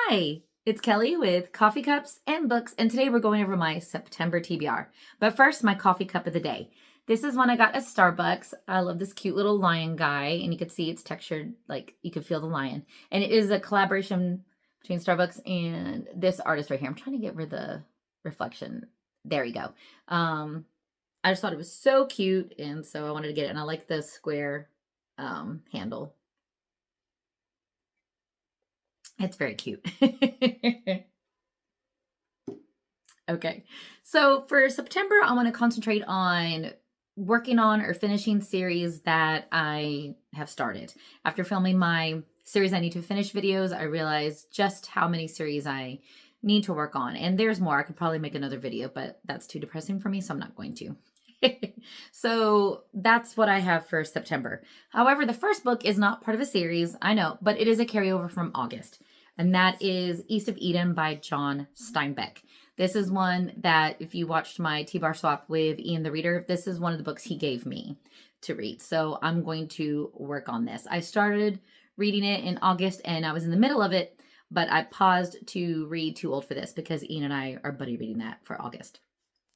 Hi, it's Kelly with Coffee Cups and Books, and today we're going over my September TBR. But first, my coffee cup of the day. This is one I got at Starbucks. I love this cute little lion guy, and you can see it's textured, like you can feel the lion. And it is a collaboration between Starbucks and this artist right here. I'm trying to get rid of the reflection. There you go. I just thought it was so cute, and so I wanted to get it. And I like the square handle. It's very cute. Okay, so for September, I want to concentrate on working on or finishing series that I have started. After filming my series I need to finish videos, I realized just how many series I need to work on. And there's more. I could probably make another video, but that's too depressing for me, so I'm not going to. So that's what I have for September. However, the first book is not part of a series, I know, but it is a carryover from August. And that is East of Eden by John Steinbeck. This is one that, if you watched my T-Bar swap with Ian the Reader, this is one of the books he gave me to read. So I'm going to work on this. I started reading it in August and I was in the middle of it, but I paused to read Too Old for This because Ian and I are buddy reading that for August.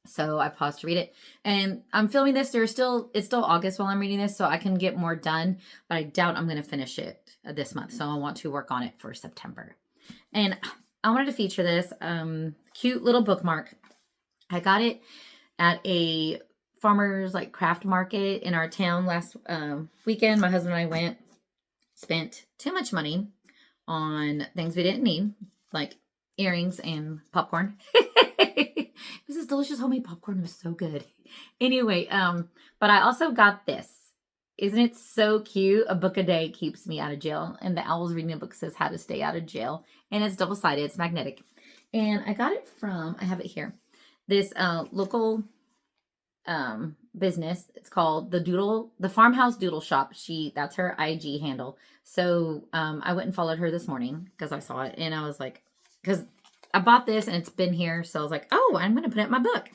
So I paused to read it, and I'm filming this. It's still August while I'm reading this, so I can get more done, but I doubt I'm going to finish it this month. So I want to work on it for September. And I wanted to feature this cute little bookmark. I got it at a farmer's craft market in our town last weekend. My husband and I went, spent too much money on things we didn't need, like earrings and popcorn. This is delicious homemade popcorn. It was so good. Anyway, but I also got this. Isn't it so cute? A book a day keeps me out of jail. And the Owl's Reading a Book says how to stay out of jail. And it's double-sided. It's magnetic. And I got it from, I have it here, this local business. It's called the Farmhouse Doodle Shop. That's her IG handle. So I went and followed her this morning because I saw it. And I was like, because I bought this and it's been here. So I was like, oh, I'm going to put it in my book.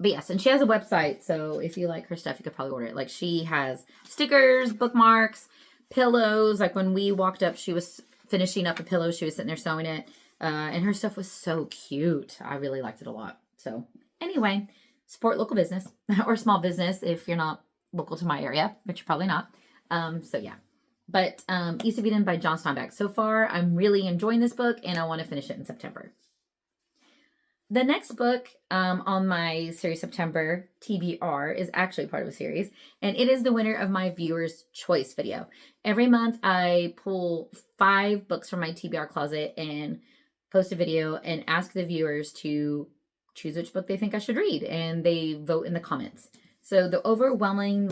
But yes, and she has a website. So if you like her stuff, you could probably order it. Like, she has stickers, bookmarks, pillows. Like, when we walked up, she was finishing up a pillow. She was sitting there sewing it. And her stuff was so cute. I really liked it a lot. So anyway, support local business or small business if you're not local to my area, which you're probably not. So yeah. But East of Eden by John Steinbeck. So far, I'm really enjoying this book, and I want to finish it in September. The next book on my series September TBR is actually part of a series, and it is the winner of my Viewer's Choice video. Every month, I pull 5 books from my TBR closet and post a video and ask the viewers to choose which book they think I should read, and they vote in the comments. So the overwhelming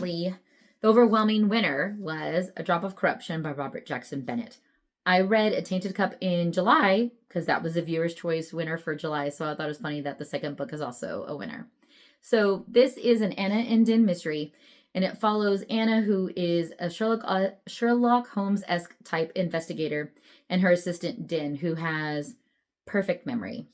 winner was A Drop of Corruption by Robert Jackson Bennett. I read A Tainted Cup in July because that was a Viewer's Choice winner for July, so I thought it was funny that the second book is also a winner. So this is an Anna and Din mystery, and it follows Anna, who is a Sherlock Holmes-esque type investigator, and her assistant Din, who has perfect memory,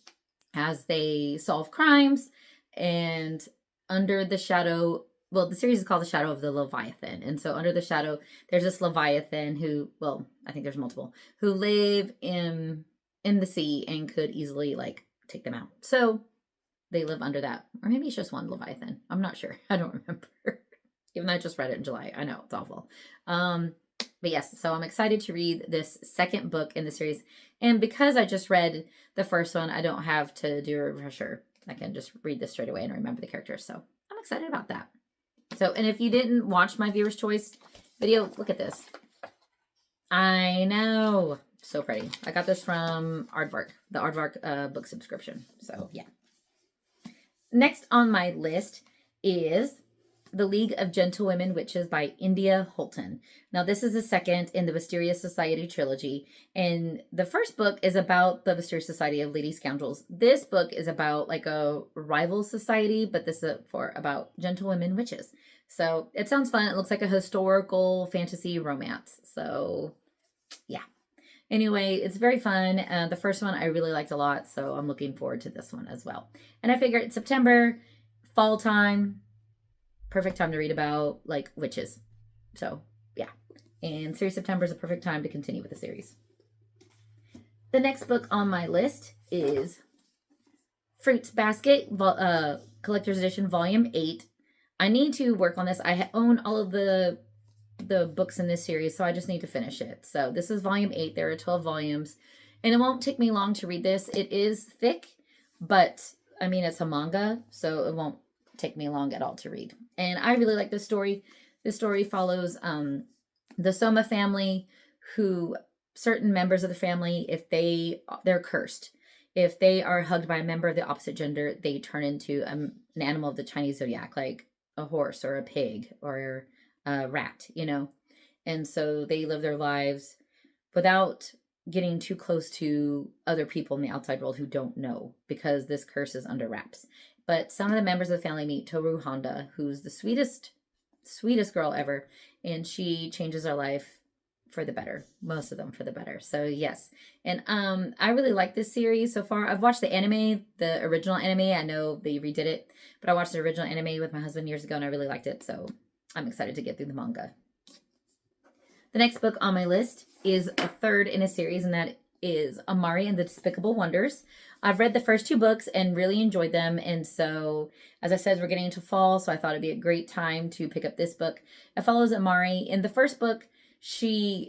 as they solve crimes. And under the shadow, well, the series is called The Shadow of the Leviathan. And so under the shadow, there's this Leviathan who, well, I think there's multiple, who live in the sea and could easily, take them out. So they live under that. Or maybe it's just one Leviathan. I'm not sure. I don't remember. Even though I just read it in July. I know, it's awful. But yes, so I'm excited to read this second book in the series. And because I just read the first one, I don't have to do a refresher. I can just read this straight away and remember the characters. So I'm excited about that. So, and if you didn't watch my Viewer's Choice video, look at this. I know. So pretty. I got this from Aardvark, the Aardvark book subscription. So, yeah. Next on my list is The League of Gentlewomen Witches by India Holton. Now, this is the second in the Mysterious Society trilogy, and the first book is about the Mysterious Society of Lady Scoundrels. This book is about a rival society, but this is about gentlewomen witches. So it sounds fun. It looks like a historical fantasy romance. So yeah. Anyway, it's very fun. The first one I really liked a lot, so I'm looking forward to this one as well. And I figured it's September, fall time, perfect time to read about witches. So yeah. And series September is a perfect time to continue with the series. The next book on my list is Fruits Basket, Collector's Edition, Volume 8. I need to work on this. I own all of the books in this series, so I just need to finish it. So this is Volume 8. There are 12 volumes, and it won't take me long to read this. It is thick, but, I mean, it's a manga, so it won't take me long at all to read. And I really like this story. This story follows the Soma family, who certain members of the family, if they're cursed. If they are hugged by a member of the opposite gender, they turn into an animal of the Chinese zodiac, like a horse or a pig or a rat, you know. And so they live their lives without getting too close to other people in the outside world who don't know, because this curse is under wraps. But some of the members of the family meet Toru Honda, who's the sweetest girl ever, and she changes their life for the better. Most of them for the better. So yes. And I really like this series so far. I've watched the anime, the original anime. I know they redid it, but I watched the original anime with my husband years ago and I really liked it. So I'm excited to get through the manga. The next book on my list is a third in a series, and that is Amari and the Despicable Wonders. I've read the first 2 books and really enjoyed them. And so, as I said, we're getting into fall, so I thought it'd be a great time to pick up this book. It follows Amari. In the first book,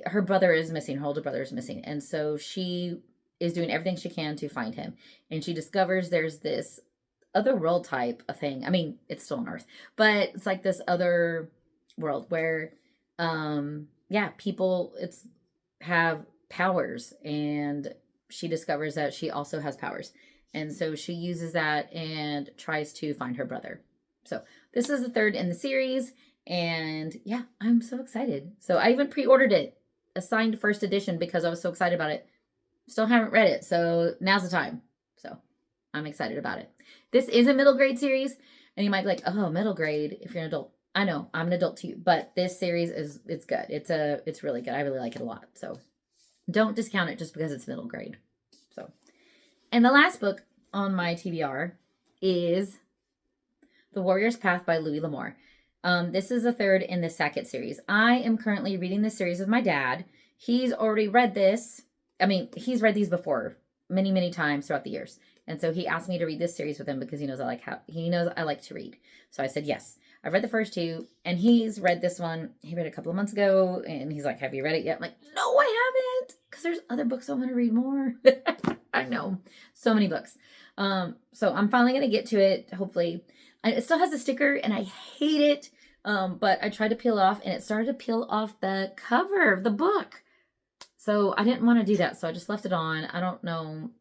her brother is missing, her older brother is missing. And so she is doing everything she can to find him. And she discovers there's this other world type of thing. I mean, it's still on Earth, but it's like this other world where, people have powers, and she discovers that she also has powers. And so she uses that and tries to find her brother. So this is the third in the series. And yeah, I'm so excited. So I even pre-ordered it, assigned first edition, because I was so excited about it. Still haven't read it, so now's the time. So I'm excited about it. This is a middle grade series, and you might be like, oh, middle grade if you're an adult. I know, I'm an adult too, but this series it's good. It's really good. I really like it a lot. So don't discount it just because it's middle grade. So, and the last book on my TBR is The Warrior's Path by Louis L'Amour. This is the third in the Sackett series. I am currently reading this series with my dad. He's already read this. I mean, he's read these before many, many times throughout the years. And so he asked me to read this series with him because he knows I like to read. So I said, yes. I've read the first 2, and he's read this one. He read it a couple of months ago, and he's like, have you read it yet? I'm like, no, I haven't, because there's other books I want to read more. I know. So many books. So I'm finally going to get to it, hopefully. It still has a sticker, and I hate it. But I tried to peel it off, and it started to peel off the cover of the book. So I didn't want to do that, so I just left it on. I don't know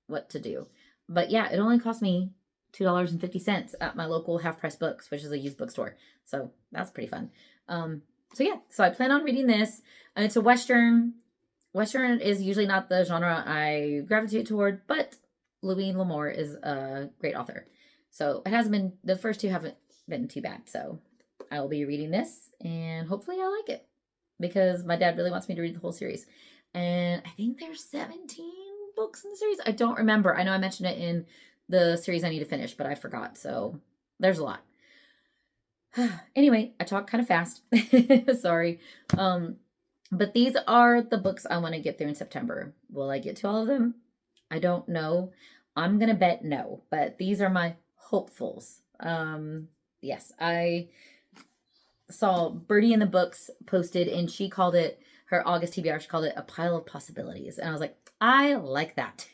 what to do. But yeah, it only cost me $2.50 at my local Half Price Books, which is a used bookstore. So that's pretty fun. So I plan on reading this. It's a Western. Western is usually not the genre I gravitate toward, but Louis L'Amour is a great author. So it hasn't been, the first 2 haven't been too bad. So I will be reading this, and hopefully I like it, because my dad really wants me to read the whole series. And I think there's 17 books in the series. I don't remember. I know I mentioned it in the series I need to finish, but I forgot. So there's a lot. Anyway, I talk kind of fast. Sorry. But these are the books I want to get through in September. Will I get to all of them? I don't know. I'm going to bet no, but these are my hopefuls. Yes, I saw Birdie in the Books posted, and she called it, her August TBR, she called it a pile of possibilities. And I was like, I like that.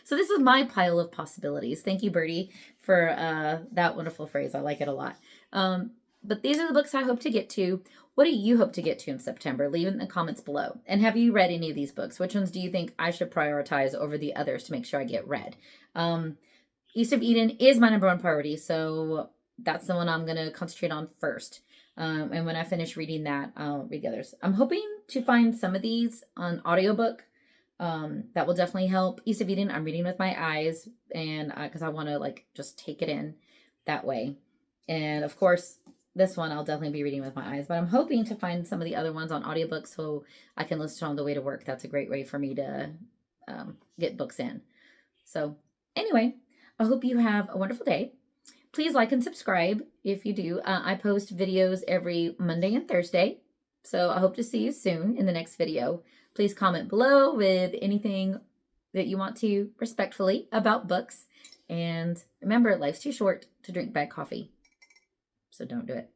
So this is my pile of possibilities. Thank you, Birdie, for that wonderful phrase. I like it a lot. But these are the books I hope to get to. What do you hope to get to in September? Leave it in the comments below. And have you read any of these books? Which ones do you think I should prioritize over the others to make sure I get read? East of Eden is my number 1 priority, so that's the one I'm going to concentrate on first. And when I finish reading that, I'll read the others. I'm hoping to find some of these on audiobook. That will definitely help. East of Eden, I'm reading with my eyes, and because I want to just take it in that way. And of course, this one I'll definitely be reading with my eyes, but I'm hoping to find some of the other ones on audiobook so I can listen on the way to work. That's a great way for me to get books in. So anyway, I hope you have a wonderful day. Please like and subscribe if you do. I post videos every Monday and Thursday, so I hope to see you soon in the next video. Please comment below with anything that you want to respectfully about books. And remember, life's too short to drink bad coffee. So don't do it.